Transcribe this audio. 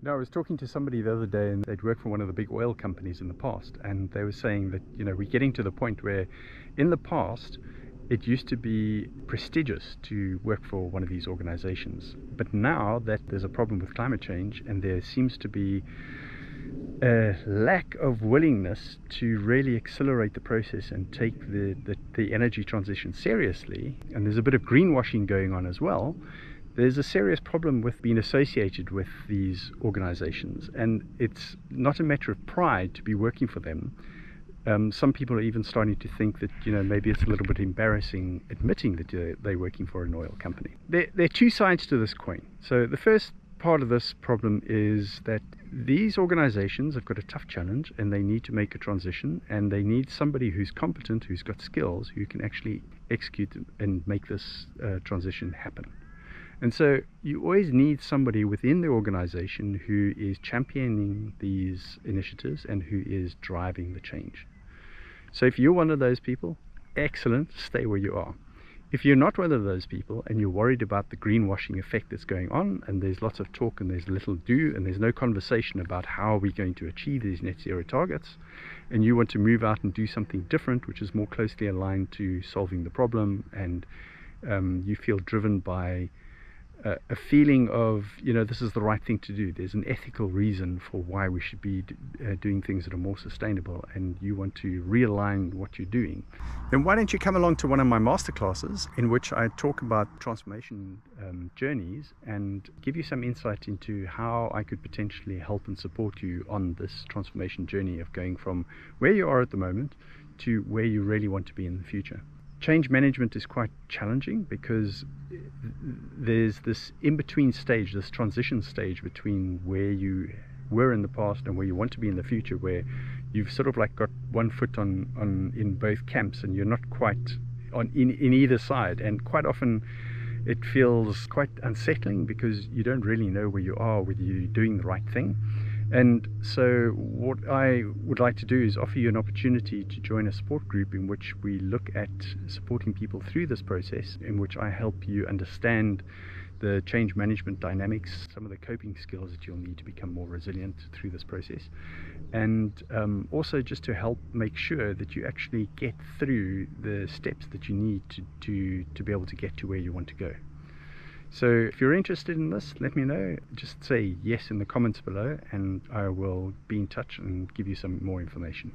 No, I was talking to somebody the other day, and they'd worked for one of the big oil companies in the past, and they were saying that, we're getting to the point where in the past it used to be prestigious to work for one of these organizations, but now that there's a problem with climate change and there seems to be a lack of willingness to really accelerate the process and take the energy transition seriously, and there's a bit of greenwashing going on as well. There's a serious problem with being associated with these organizations, and it's not a matter of pride to be working for them. Some people are even starting to think that maybe it's a little bit embarrassing admitting that they're working for an oil company. There are two sides to this coin. So the first part of this problem is that these organizations have got a tough challenge, and they need to make a transition, and they need somebody who's competent, who's got skills, who can actually execute and make this transition happen. And so you always need somebody within the organization who is championing these initiatives and who is driving the change. So if you're one of those people, excellent, stay where you are. If you're not one of those people and you're worried about the greenwashing effect that's going on, and there's lots of talk and there's little do, and there's no conversation about how we're going to achieve these net zero targets, and you want to move out and do something different which is more closely aligned to solving the problem, and you feel driven by a feeling of, this is the right thing to do. There's an ethical reason for why we should be doing things that are more sustainable, and you want to realign what you're doing. Then why don't you come along to one of my masterclasses in which I talk about transformation journeys and give you some insight into how I could potentially help and support you on this transformation journey of going from where you are at the moment to where you really want to be in the future. Change management is quite challenging because there's this in-between stage, this transition stage between where you were in the past and where you want to be in the future, where you've sort of like got one foot in both camps, and you're not quite in either side, and quite often it feels quite unsettling because you don't really know where you are, whether you're doing the right thing. And so what I would like to do is offer you an opportunity to join a support group in which we look at supporting people through this process, in which I help you understand the change management dynamics, some of the coping skills that you'll need to become more resilient through this process, and also just to help make sure that you actually get through the steps that you need to be able to get to where you want to go. So if you're interested in this, let me know. Just say yes in the comments below, and I will be in touch and give you some more information.